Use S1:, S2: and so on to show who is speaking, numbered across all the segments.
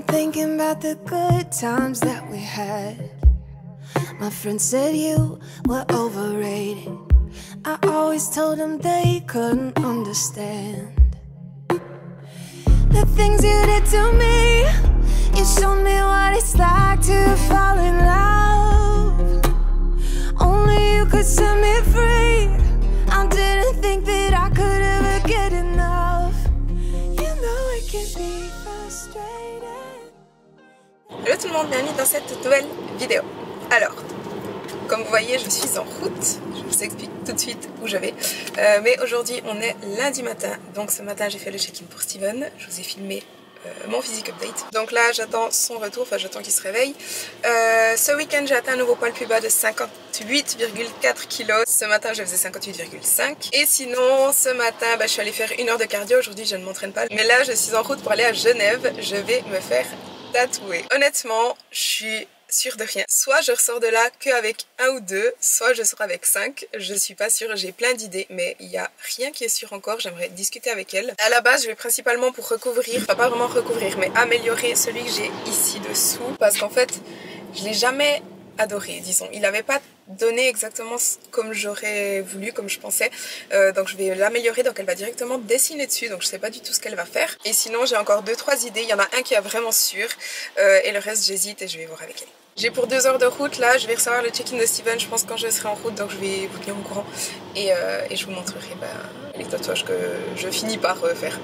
S1: I'm thinking about the good times that we had. My friends said you were overrated. I always told them they couldn't understand the things you did to me. You showed me what it's like to fall in love. Only you could set me free. I didn't think that I could ever get enough. You know it can be frustrating.
S2: Hello tout le monde, bienvenue dans cette nouvelle vidéo. Alors, comme vous voyez, je suis en route. Je vous explique tout de suite où je vais. Mais aujourd'hui, on est lundi matin. Donc ce matin, j'ai fait le check-in pour Steven. Je vous ai filmé mon physique update. Donc là, j'attends son retour. Enfin, j'attends qu'il se réveille. Ce week-end, j'ai atteint un nouveau poids plus bas de 58,4 kg. Ce matin, je faisais 58,5. Et sinon, ce matin, je suis allée faire 1 heure de cardio. Aujourd'hui, je ne m'entraîne pas. Mais là, je suis en route pour aller à Genève. Je vais me faire tatouer. Honnêtement, je suis sûre de rien. Soit je ressors de là qu'avec 1 ou 2, soit je sors avec 5. Je suis pas sûre, j'ai plein d'idées, mais il n'y a rien qui est sûr encore. J'aimerais discuter avec elle. À la base, je vais principalement pour recouvrir, enfin pas vraiment recouvrir, mais améliorer celui que j'ai ici dessous. Parce qu'en fait, je l'ai jamais adoré, disons. Il n'avait pas donné exactement comme j'aurais voulu, comme je pensais. Donc je vais l'améliorer, donc elle va directement dessiner dessus, donc je sais pas du tout ce qu'elle va faire. Et sinon j'ai encore 2-3 idées, il y en a un qui est vraiment sûr, et le reste j'hésite et je vais voir avec elle. J'ai pour 2 heures de route là, je vais recevoir le check-in de Steven, je pense quand je serai en route, donc je vais vous tenir au courant et je vous montrerai les tatouages que je finis par faire.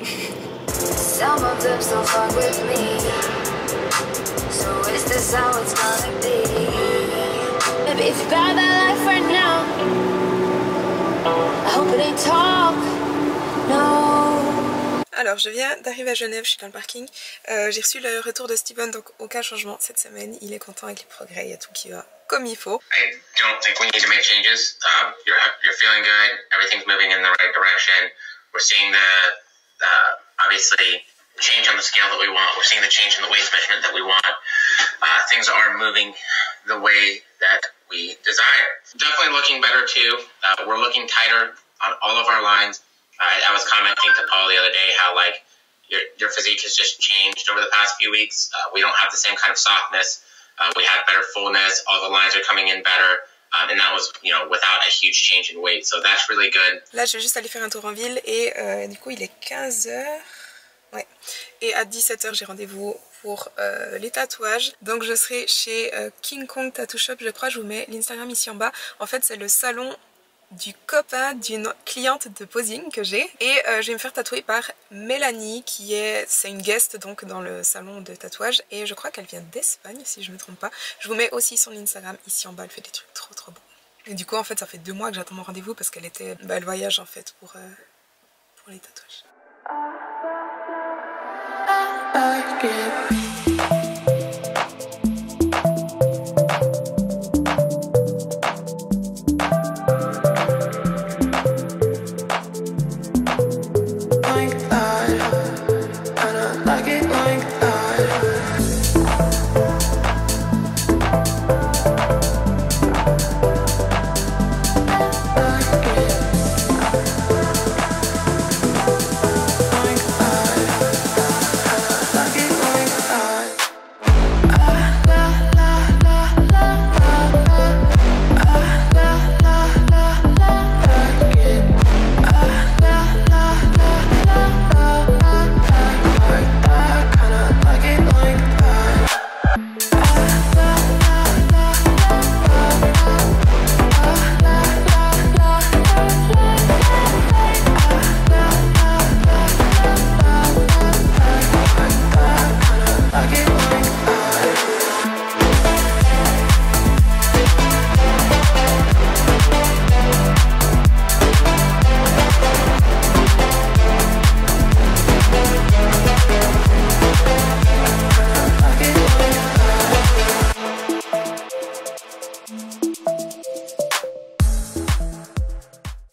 S2: Alors je viens d'arriver à Genève, je suis dans le parking. J'ai reçu le retour de Steven, donc aucun changement cette semaine. Il est content avec les progrès, il y a tout qui va comme il faut.
S3: I don't think we need to make changes. You're feeling good. Everything's moving in the right direction. We're seeing the obviously change on the scale that we want. We're seeing the change in the waist measurement that we want. Things are moving the way that we desire. Definitely looking better too. We're looking tighter on all of our lines. I was commenting to Paul the other day how like your physique has just changed over the past few weeks. We don't have the same kind of softness. We have better fullness. All the lines are coming in better. And that was, you know, without a huge change in weight. So that's really good.
S2: Là, je vais juste aller faire un tour en ville et du coup, il est 15h. Ouais. Et à 17h, j'ai rendez-vous pour les tatouages. Donc je serai chez King Kong Tattoo Shop, je crois. Je vous mets l'Instagram ici en bas. En fait, c'est le salon du copain d'une cliente de posing que j'ai. Et je vais me faire tatouer par Mélanie, c'est une guest donc dans le salon de tatouage. Et je crois qu'elle vient d'Espagne, si je me trompe pas. Je vous mets aussi son Instagram ici en bas. Elle fait des trucs trop beaux. Et du coup, en fait, ça fait 2 mois que j'attends mon rendez-vous parce qu'elle était... elle voyage en fait pour les tatouages.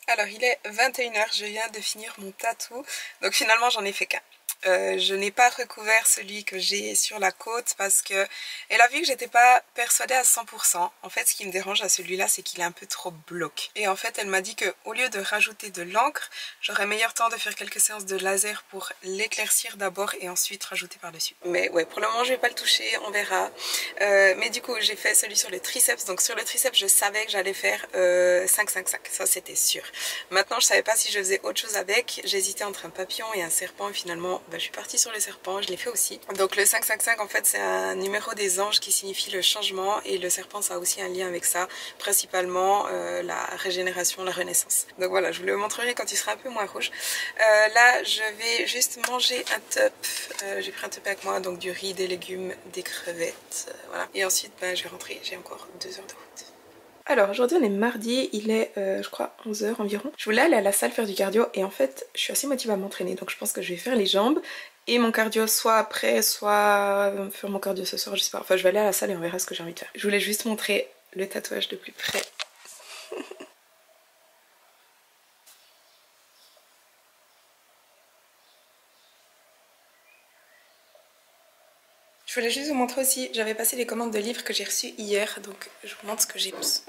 S2: Alors il est 21h, je viens de finir mon tatou, donc finalement j'en ai fait qu'un. je n'ai pas recouvert celui que j'ai sur la côte parce que elle a vu que j'étais pas persuadée à 100%. En fait, ce qui me dérange à celui-là, c'est qu'il est un peu trop bloc. Et en fait, elle m'a dit que au lieu de rajouter de l'encre, j'aurais meilleur temps de faire quelques séances de laser pour l'éclaircir d'abord et ensuite rajouter par-dessus. Mais ouais, pour le moment, je vais pas le toucher, on verra. Mais du coup, j'ai fait celui sur le triceps. Donc sur le triceps, je savais que j'allais faire 5-5-5. Ça, c'était sûr. Maintenant, je savais pas si je faisais autre chose avec. J'hésitais entre un papillon et un serpent. Et finalement, je suis partie sur le serpent. Je l'ai fait aussi. Donc le 5-5-5, en fait, c'est un numéro des anges qui signifie le changement. Et le serpent, ça a aussi un lien avec ça. Principalement la régénération, la renaissance. Donc voilà, je vous le montrerai quand il sera un peu moins rouge. Là, je vais juste manger un top. J'ai pris un top avec moi. Donc du riz, des légumes, des crevettes. Voilà. Et ensuite, je vais rentrer. J'ai encore 2 heures de route. Alors aujourd'hui on est mardi, il est je crois 11 h environ. Je voulais aller à la salle faire du cardio et en fait je suis assez motivée à m'entraîner, donc je pense que je vais faire les jambes et mon cardio soit après, soit faire mon cardio ce soir, je sais pas. Enfin je vais aller à la salle et on verra ce que j'ai envie de faire. Je voulais juste montrer le tatouage de plus près. Je voulais juste vous montrer aussi, j'avais passé les commandes de livres que j'ai reçus hier, donc je vous montre ce que j'ai reçu.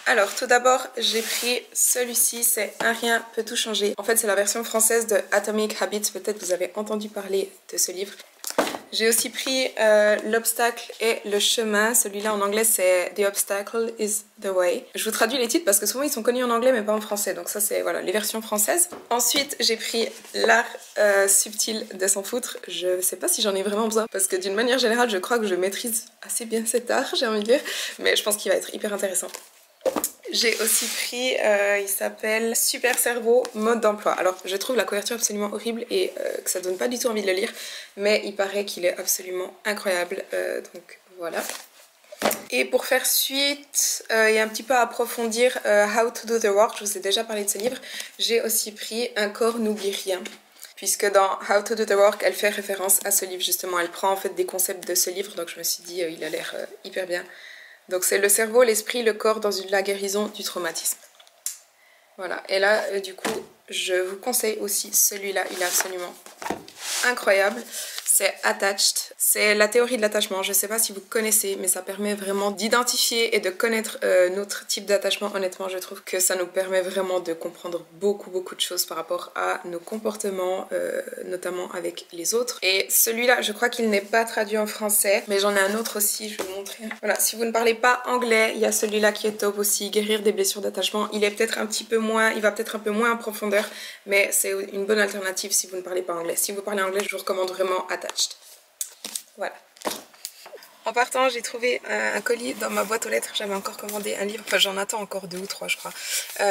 S2: Alors tout d'abord j'ai pris celui-ci, c'est Un rien peut tout changer. En fait c'est la version française de Atomic Habits, peut-être vous avez entendu parler de ce livre. J'ai aussi pris L'obstacle et le chemin, celui-là en anglais c'est The obstacle is the way. Je vous traduis les titres parce que souvent ils sont connus en anglais mais pas en français, donc ça c'est voilà les versions françaises. Ensuite j'ai pris L'art subtil de s'en foutre. Je sais pas si j'en ai vraiment besoin parce que d'une manière générale je crois que je maîtrise assez bien cet art, j'ai envie de dire, mais je pense qu'il va être hyper intéressant. J'ai aussi pris, il s'appelle Super cerveau, mode d'emploi. Alors je trouve la couverture absolument horrible et que ça donne pas du tout envie de le lire, mais il paraît qu'il est absolument incroyable, donc voilà. Et pour faire suite et un petit peu approfondir How to do the work, je vous ai déjà parlé de ce livre, j'ai aussi pris Un corps n'oublie rien. Puisque dans How to do the work, elle fait référence à ce livre justement, elle prend en fait des concepts de ce livre, donc je me suis dit il a l'air hyper bien. Donc c'est le cerveau, l'esprit, le corps dans la guérison du traumatisme. Voilà, et là du coup je vous conseille aussi celui-là, il est absolument incroyable. C'est Attached, c'est la théorie de l'attachement. Je ne sais pas si vous connaissez, mais ça permet vraiment d'identifier et de connaître notre type d'attachement. Honnêtement, je trouve que ça nous permet vraiment de comprendre beaucoup de choses par rapport à nos comportements, notamment avec les autres. Et celui-là, je crois qu'il n'est pas traduit en français, mais j'en ai un autre aussi, je vais vous montrer. Voilà, si vous ne parlez pas anglais, il y a celui-là qui est top aussi, Guérir des blessures d'attachement. Il est peut-être un petit peu moins, il va peut-être un peu moins en profondeur, mais c'est une bonne alternative si vous ne parlez pas anglais. Si vous parlez anglais, je vous recommande vraiment Attached. Voilà. En partant, j'ai trouvé un colis dans ma boîte aux lettres. J'avais encore commandé un livre, enfin j'en attends encore 2 ou 3 je crois.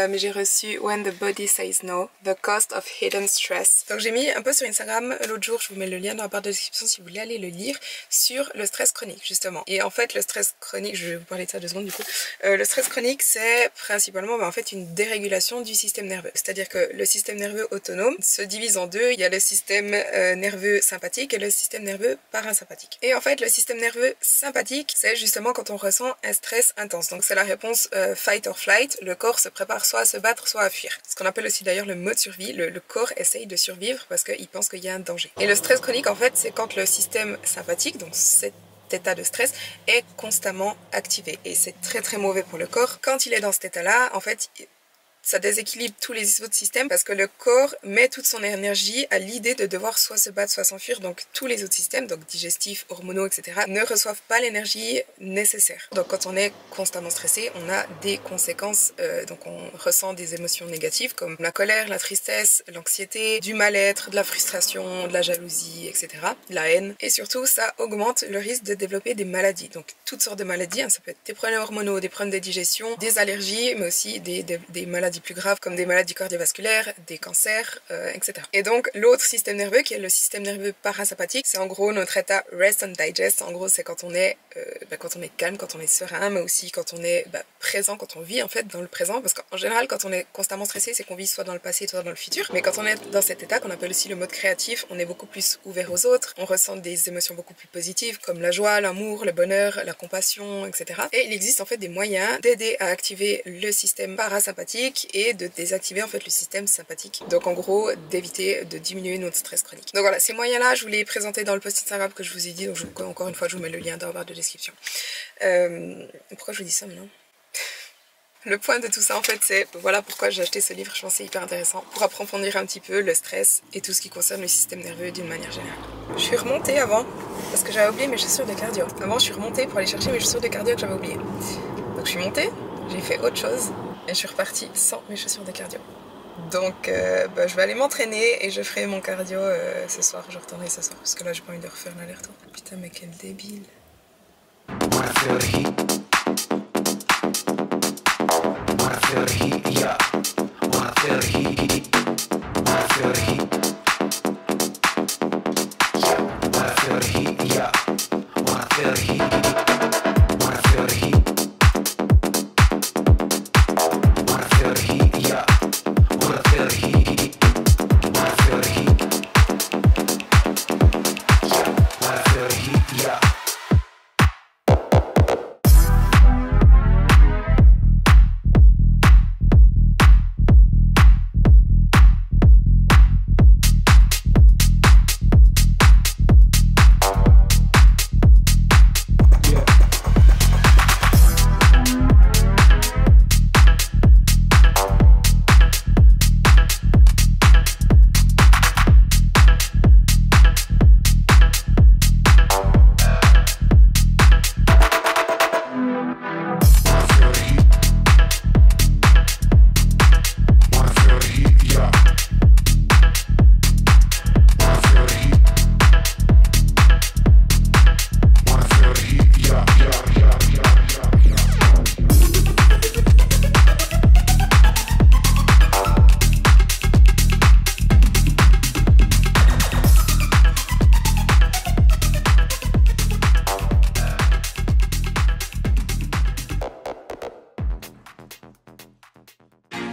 S2: Mais j'ai reçu When the Body Says No, The Cost of Hidden Stress. Donc j'ai mis un peu sur Instagram l'autre jour, je vous mets le lien dans la barre de description si vous voulez aller le lire, sur le stress chronique justement. Et en fait le stress chronique, je vais vous parler de ça 2 secondes du coup. Le stress chronique c'est principalement en fait une dérégulation du système nerveux. C'est-à-dire que le système nerveux autonome se divise en 2. Il y a le système nerveux sympathique et le système nerveux parasympathique. Et en fait le système nerveux sympathique, c'est justement quand on ressent un stress intense. Donc c'est la réponse fight or flight. Le corps se prépare soit à se battre, soit à fuir. Ce qu'on appelle aussi d'ailleurs le mode survie. Le corps essaye de survivre parce qu'il pense qu'il y a un danger. Et le stress chronique, en fait, c'est quand le système sympathique, donc cet état de stress, est constamment activé. Et c'est très mauvais pour le corps. Quand il est dans cet état-là, en fait, ça déséquilibre tous les autres systèmes parce que le corps met toute son énergie à l'idée de devoir soit se battre, soit s'enfuir. Donc tous les autres systèmes, donc digestifs, hormonaux, etc., ne reçoivent pas l'énergie nécessaire. Donc quand on est constamment stressé, on a des conséquences, donc on ressent des émotions négatives comme la colère, la tristesse, l'anxiété, du mal-être, de la frustration, de la jalousie, etc., la haine. Et surtout, ça augmente le risque de développer des maladies. Donc toutes sortes de maladies, hein, ça peut être des problèmes hormonaux, des problèmes de digestion, des allergies, mais aussi des maladies plus graves comme des maladies cardiovasculaires, des cancers, etc. Et donc l'autre système nerveux qui est le système nerveux parasympathique, c'est en gros notre état rest and digest. En gros c'est quand on est calme, quand on est serein, mais aussi quand on est présent, quand on vit en fait dans le présent, parce qu'en général quand on est constamment stressé c'est qu'on vit soit dans le passé soit dans le futur, mais quand on est dans cet état qu'on appelle aussi le mode créatif, on est beaucoup plus ouvert aux autres, on ressent des émotions beaucoup plus positives comme la joie, l'amour, le bonheur, la compassion, etc. Et il existe en fait des moyens d'aider à activer le système parasympathique sympathique et de désactiver en fait le système sympathique. Donc en gros d'éviter de diminuer notre stress chronique. Donc voilà, ces moyens là je vous les ai présentés dans le post Instagram que je vous ai dit, donc encore une fois je vous mets le lien dans la barre de description. Pourquoi je vous dis ça maintenant? Le point de tout ça en fait c'est voilà pourquoi j'ai acheté ce livre, je pense que c'est hyper intéressant pour approfondir un petit peu le stress et tout ce qui concerne le système nerveux d'une manière générale. Je suis remontée avant parce que j'avais oublié mes chaussures de cardio. Avant je suis remontée pour aller chercher mes chaussures de cardio que j'avais oubliées. Donc je suis montée, j'ai fait autre chose et je suis repartie sans mes chaussures de cardio. Donc je vais aller m'entraîner et je ferai mon cardio ce soir, je retournerai ce soir parce que là j'ai pas envie de refaire l'aller-retour. Putain mais quel débile.
S4: Feel the heat, yeah. Wanna feel the heat. Wanna feel the heat. Yeah. Wanna feel the heat, yeah. Wanna feel the heat. Wanna feel the heat. Wanna feel the heat, yeah. Wanna feel the heat. Wanna feel the heat. Yeah. Wanna feel the heat, yeah.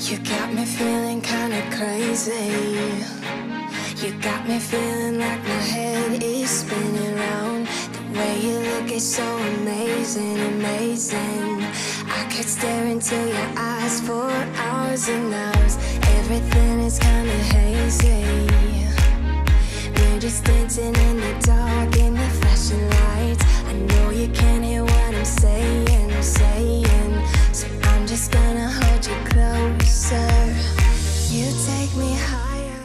S1: You got me feeling kinda crazy. You got me feeling like my head is spinning round. The way you look is so amazing, amazing. I could stare into your eyes for hours and hours. Everything is kinda hazy. We're just dancing in the dark in the flashing lights. I know you can't hear what I'm saying, so I'm just gonna hold you closer. You take me higher.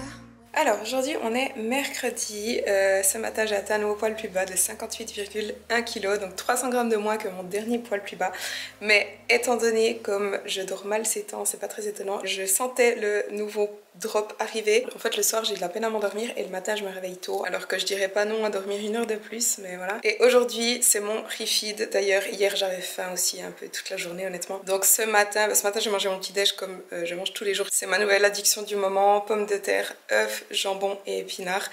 S2: Alors aujourd'hui on est mercredi, ce matin j'ai atteint un nouveau poids le plus bas de 58,1 kg, donc 300 grammes de moins que mon dernier poids le plus bas. Mais étant donné comme je dors mal ces temps, c'est pas très étonnant, je sentais le nouveau drop arriver. En fait le soir j'ai de la peine à m'endormir et le matin je me réveille tôt, alors que je dirais pas non à dormir 1 heure de plus, mais voilà. Et aujourd'hui c'est mon refeed, d'ailleurs hier j'avais faim aussi un peu toute la journée honnêtement. Donc ce matin j'ai mangé mon petit déj comme je mange tous les jours. C'est ma nouvelle addiction du moment, pommes de terre, œufs, jambon et épinards.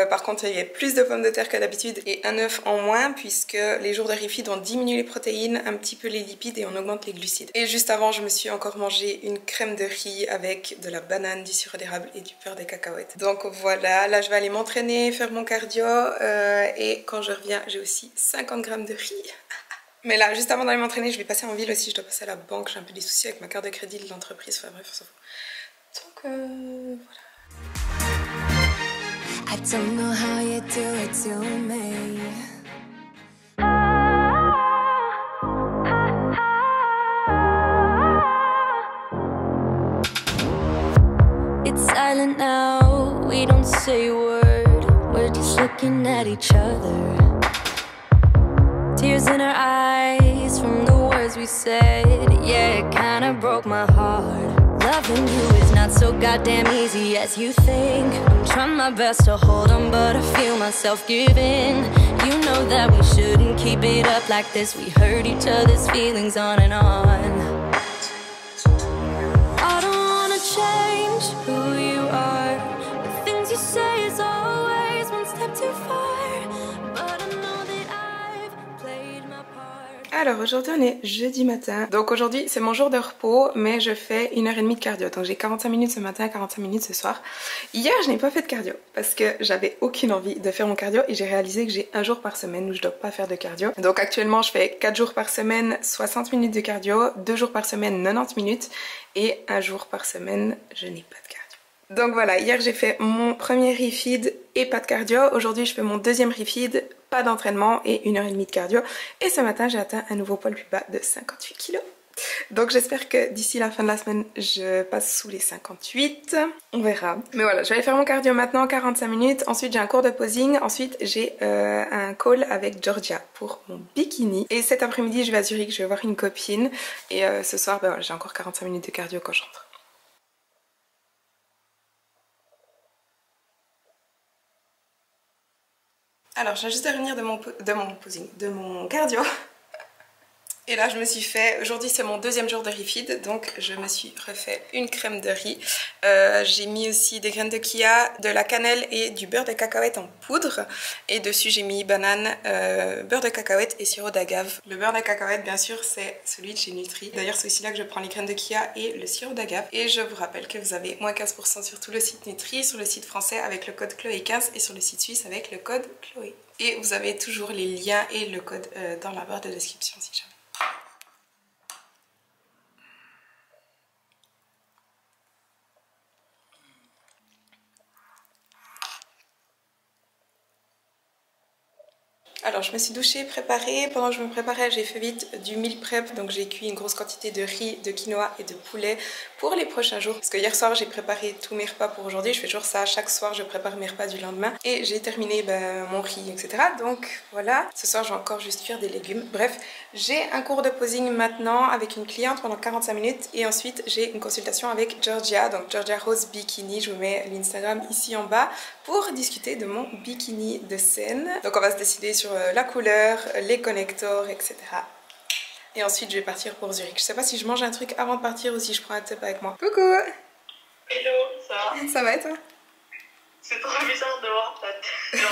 S2: Par contre il y a plus de pommes de terre que d'habitude et un œuf en moins puisque les jours de refeed on diminue les protéines, un petit peu les lipides et on augmente les glucides. Et juste avant je me suis encore mangé une crème de riz avec de la banane, du sirop d'érable et du beurre de cacahuètes. Donc voilà, là je vais aller m'entraîner, faire mon cardio et quand je reviens j'ai aussi 50 grammes de riz. Mais là juste avant d'aller m'entraîner je vais passer en ville aussi, je dois passer à la banque, j'ai un peu des soucis avec ma carte de crédit de l'entreprise, enfin bref on s'en fout. Donc voilà.
S1: I don't know how you do it to me. It's silent now, we don't say a word. We're just looking at each other. Tears in our eyes from the words we said. Yeah, it kinda broke my heart. Loving you is not so goddamn easy as you think. I'm trying my best to hold on, but I feel myself giving. You know that we shouldn't keep it up like this. We hurt each other's feelings on and on. I don't wanna change who you are. The things you say is always one step too far. But I know that I've played my part.
S2: Alors aujourd'hui on est jeudi matin, donc aujourd'hui c'est mon jour de repos mais je fais 1h30 de cardio, donc j'ai 45 minutes ce matin, 45 minutes ce soir. Hier je n'ai pas fait de cardio parce que j'avais aucune envie de faire mon cardio et j'ai réalisé que j'ai un jour par semaine où je dois pas faire de cardio. Donc actuellement je fais 4 jours par semaine 60 minutes de cardio, 2 jours par semaine 90 minutes et un jour par semaine je n'ai pas de cardio. Donc voilà, hier j'ai fait mon premier refeed et pas de cardio. Aujourd'hui je fais mon deuxième refeed, pas d'entraînement et 1h30 de cardio. Et ce matin j'ai atteint un nouveau poids le plus bas de 58 kg. Donc j'espère que d'ici la fin de la semaine je passe sous les 58. On verra. Mais voilà, je vais aller faire mon cardio maintenant, 45 minutes. Ensuite j'ai un cours de posing. Ensuite j'ai un call avec Georgia pour mon bikini. Et cet après-midi je vais à Zurich, je vais voir une copine. Et ce soir voilà, j'ai encore 45 minutes de cardio quand je rentre. Alors je viens juste de revenir de mon cardio. Et là je me suis fait, aujourd'hui c'est mon deuxième jour de refeed, donc je me suis refait une crème de riz. J'ai mis aussi des graines de chia, de la cannelle et du beurre de cacahuète en poudre. Et dessus j'ai mis banane, beurre de cacahuète et sirop d'agave. Le beurre de cacahuète bien sûr c'est celui de chez Nutri. D'ailleurs c'est aussi là que je prends les graines de chia et le sirop d'agave. Et je vous rappelle que vous avez moins 15% sur tout le site Nutri, sur le site français avec le code Chloé15 et sur le site suisse avec le code Chloé. Et vous avez toujours les liens et le code dans la barre de description si jamais. Alors je me suis douchée, préparée. Pendant que je me préparais, j'ai fait vite du meal prep. Donc j'ai cuit une grosse quantité de riz, de quinoa et de poulet pour les prochains jours. Parce que hier soir, j'ai préparé tous mes repas pour aujourd'hui. Je fais toujours ça. Chaque soir, je prépare mes repas du lendemain. Et j'ai terminé mon riz, etc. Donc voilà. Ce soir, je vais encore juste cuire des légumes. Bref, j'ai un cours de posing maintenant avec une cliente pendant 45 minutes. Et ensuite, j'ai une consultation avec Georgia. Donc Georgia Rose Bikini. Je vous mets l'Instagram ici en bas pour discuter de mon bikini de scène. Donc on va se décider sur la couleur, les connectors, etc. Et ensuite je vais partir pour Zurich. Je sais pas si je mange un truc avant de partir ou si je prends un top avec moi. Coucou.
S5: Hello, ça va?
S2: Ça va et toi?
S5: C'est trop bizarre de voir ta tête.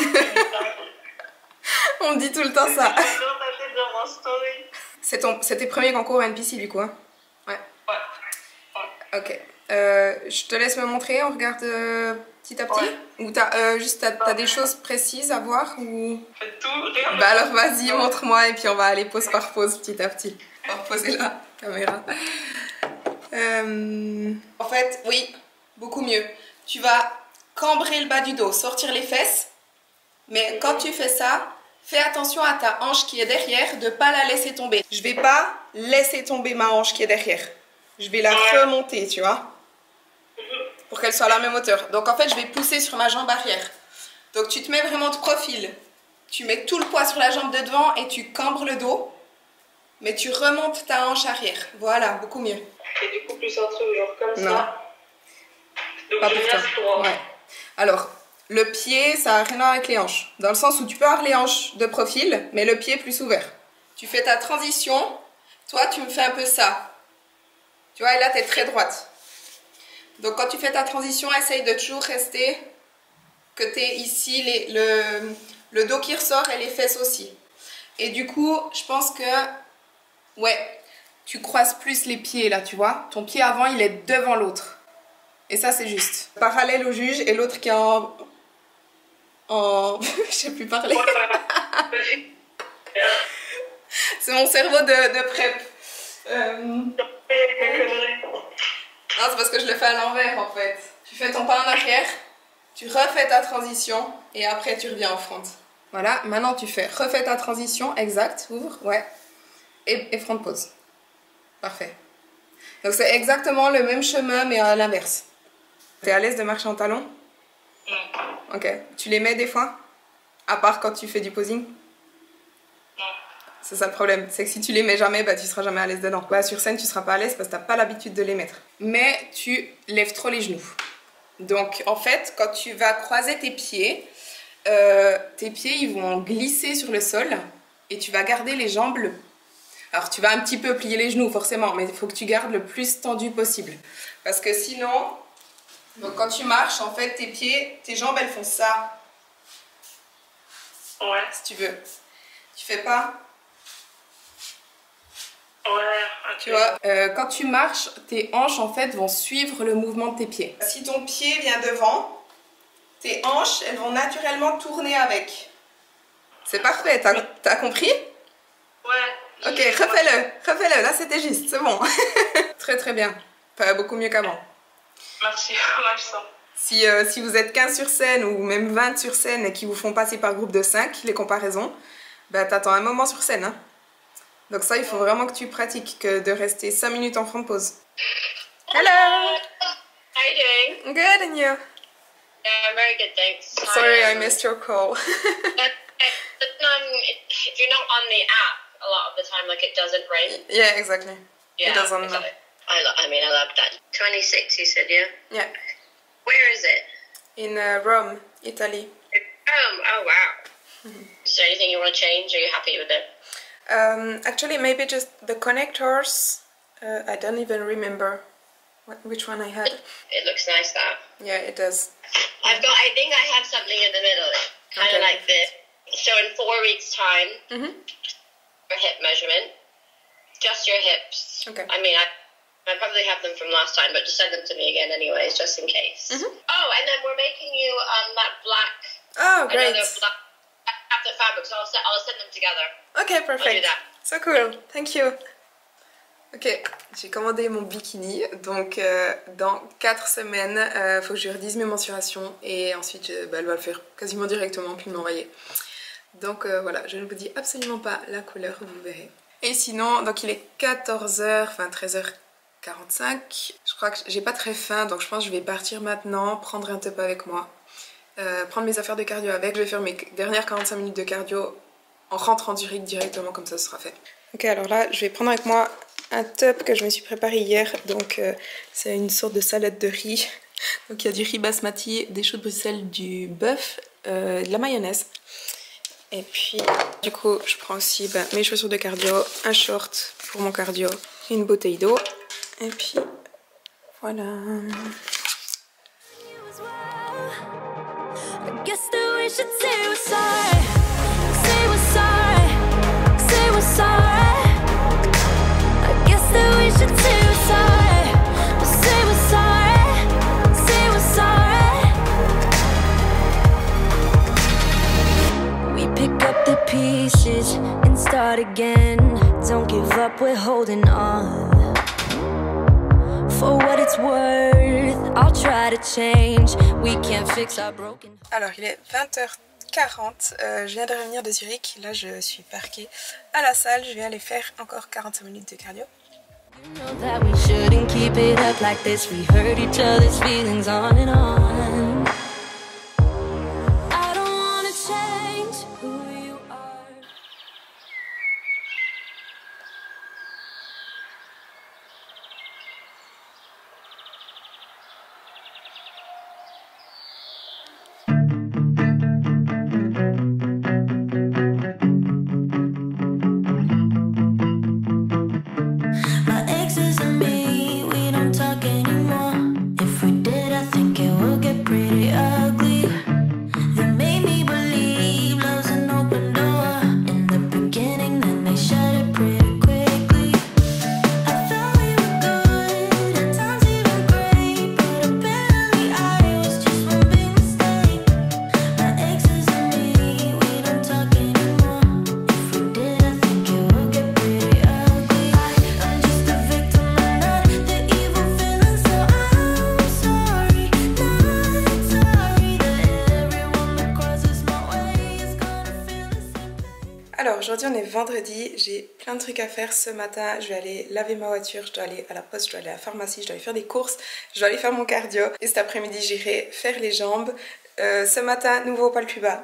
S2: On me dit tout le temps ça.
S5: C'est toujours ta tête dans mon story.
S2: C'est tes premiers concours NPC du coup hein? Ouais.
S5: Ouais.
S2: Ok. Je te laisse me montrer, on regarde petit à petit.
S5: Ouais.
S2: Ou t'as des choses précises à voir ou...
S5: Faites tout, rien.
S2: Bah alors vas-y, montre-moi et puis on va aller pause par pause petit à petit. On va reposer la caméra. En fait, oui, beaucoup mieux. Tu vas cambrer le bas du dos, sortir les fesses. Mais quand tu fais ça, fais attention à ta hanche qui est derrière, de pas la laisser tomber. Je vais pas laisser tomber ma hanche qui est derrière. Je vais la remonter, tu vois, pour qu'elle soit à la même hauteur. Donc en fait, je vais pousser sur ma jambe arrière. Donc tu te mets vraiment de profil. Tu mets tout le poids sur la jambe de devant et tu cambres le dos. Mais tu remontes ta hanche arrière. Voilà, beaucoup mieux.
S5: Et du coup, plus un truc genre comme
S2: Non.
S5: ça. Donc
S2: Pas
S5: je
S2: pour toi.
S5: reste pour...
S2: Ouais. Alors, le pied, ça n'a rien à voir avec les hanches. Dans le sens où tu peux avoir les hanches de profil, mais le pied plus ouvert. Tu fais ta transition. Toi, tu me fais un peu ça. Tu vois, et là, tu es très droite. Donc, quand tu fais ta transition, essaye de toujours rester que tu es ici, le dos qui ressort et les fesses aussi. Et du coup, je pense que, ouais, tu croises plus les pieds, là, tu vois. Ton pied avant, il est devant l'autre. Et ça, c'est juste. Parallèle au juge et l'autre qui est en... je sais plus parler. C'est mon cerveau de prep. Non, c'est parce que je le fais à l'envers en fait. Tu fais ton pas en arrière, tu refais ta transition et après tu reviens en front. Voilà, maintenant tu refais ta transition, exact, ouvre, ouais, et front pose. Parfait. Donc c'est exactement le même chemin mais à l'inverse. T'es à l'aise de marcher en talons? Ok. Tu les mets des fois? À part quand tu fais du posing? C'est ça le problème, c'est que si tu les mets jamais, bah, tu seras jamais à l'aise dedans. Bah, sur scène, tu seras pas à l'aise parce que t'as pas l'habitude de les mettre. Mais tu lèves trop les genoux. Donc en fait, quand tu vas croiser tes pieds ils vont glisser sur le sol et tu vas garder les jambes. Alors tu vas un petit peu plier les genoux forcément, mais il faut que tu gardes le plus tendu possible. Parce que sinon, donc quand tu marches, en fait, tes jambes, elles font ça.
S5: Ouais.
S2: Si tu veux. Tu fais pas...
S5: Ouais, ok.
S2: Tu vois, quand tu marches, tes hanches en fait vont suivre le mouvement de tes pieds. Si ton pied vient devant, tes hanches, elles vont naturellement tourner avec. C'est parfait, t'as compris?
S5: Ouais.
S2: Ok, refais-le, là c'était juste, c'est bon. Très très bien, enfin, beaucoup mieux qu'avant.
S5: Merci, ouais, je sens.
S2: Si vous êtes 15 sur scène ou même 20 sur scène et qui vous font passer par groupe de 5, les comparaisons, bah t'attends un moment sur scène. Hein. Donc ça, il faut vraiment que tu pratiques, que de rester 5 minutes en front de pause. Hello!
S5: How you doing?
S2: Good, and you?
S5: Yeah, I'm very good, thanks.
S2: Sorry, I missed your call.
S5: If you're not on the app a lot of the time, like it doesn't ring.
S2: Yeah, exactly.
S5: Yeah,
S2: It doesn't.
S5: exactly. I love that. 26, you said, yeah?
S2: Yeah.
S5: Where is it?
S2: In Rome, Italy.
S5: Oh wow. Is there anything you want to change? Are you happy with it?
S2: Actually, maybe just the connectors. I don't even remember which one I had.
S5: It looks nice, that.
S2: Yeah, it does.
S5: I think I have something in the middle, kind of
S2: Okay.
S5: like this. So in 4 weeks' time, your hip measurement, just your hips.
S2: Okay.
S5: I mean, I probably have them from last time, but just send them to me again anyways, just in case. Oh, and then we're making you that black,
S2: Oh, great.
S5: another black captain fabric, so I'll send them together.
S2: Okay,
S5: I'll do
S2: perfect.
S5: that.
S2: So cool. Thank you. Ok, j'ai commandé mon bikini, donc dans 4 semaines, faut que je lui redise mes mensurations et ensuite elle va le faire quasiment directement puis me l'envoyer. Donc voilà, je ne vous dis absolument pas la couleur, vous verrez. Et sinon, donc il est 14h, enfin 13h45, je crois que j'ai pas très faim, donc je pense que je vais partir maintenant, prendre un top avec moi, prendre mes affaires de cardio avec, je vais faire mes dernières 45 minutes de cardio en rentrant du Zurich directement, comme ça ce sera fait. Ok, alors là, je vais prendre avec moi un top que je me suis préparé hier, donc c'est une sorte de salade de riz. Donc il y a du riz basmati, des choux de Bruxelles, du bœuf, de la mayonnaise. Et puis du coup je prends aussi mes chaussures de cardio, un short pour mon cardio, une bouteille d'eau. Et puis voilà.
S1: I guess that we should say we're sorry. Say we're sorry. Say we're sorry. I guess that we should say we're sorry. Say we're sorry. Say we're sorry. We pick up the pieces and start again. Don't give up, we're holding on. For what it's worth, I'll try to change. We can't fix our broken.
S2: Alors il est 20h40, je viens de revenir de Zurich, là je suis parquée à la salle, je vais aller faire encore 45 minutes de cardio.
S1: You know that we shouldn't keep it up like this. We hurt each other's feelings on and on. I don't wanna change who you are. My exes and me, we don't talk anymore. If we did, I think it would get pretty ugly. They made me believe love's an open door. In the beginning, then they shut it pretty quickly. I thought we were good, at times even great, but apparently I was just one big mistake. My exes and me, we don't talk anymore. If we did, I think it would get pretty ugly. I'm just a victim and not the evil feeling, so I'm sorry, not sorry that everyone that crosses my way is gonna feel the same pain.
S2: Alors aujourd'hui on est vendredi, j'ai plein de trucs à faire ce matin, je vais aller laver ma voiture, je dois aller à la poste, je dois aller à la pharmacie, je dois aller faire des courses, je dois aller faire mon cardio et cet après-midi j'irai faire les jambes. Ce matin, nouveau poids le plus bas,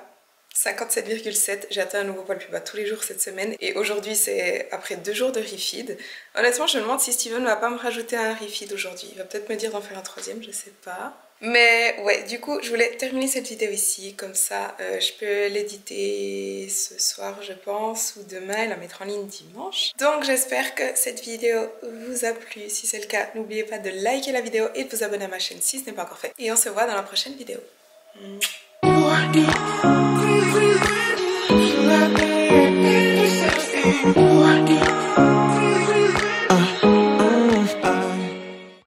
S2: 57,7, j'ai atteint un nouveau poids le plus bas tous les jours cette semaine et aujourd'hui c'est après 2 jours de refeed. Honnêtement je me demande si Steven ne va pas me rajouter un refeed aujourd'hui, il va peut-être me dire d'en faire un troisième, je sais pas. Mais ouais, du coup je voulais terminer cette vidéo ici, comme ça je peux l'éditer ce soir je pense, ou demain et la mettre en ligne dimanche. Donc j'espère que cette vidéo vous a plu, si c'est le cas n'oubliez pas de liker la vidéo et de vous abonner à ma chaîne si ce n'est pas encore fait. Et on se voit dans la prochaine vidéo.
S1: You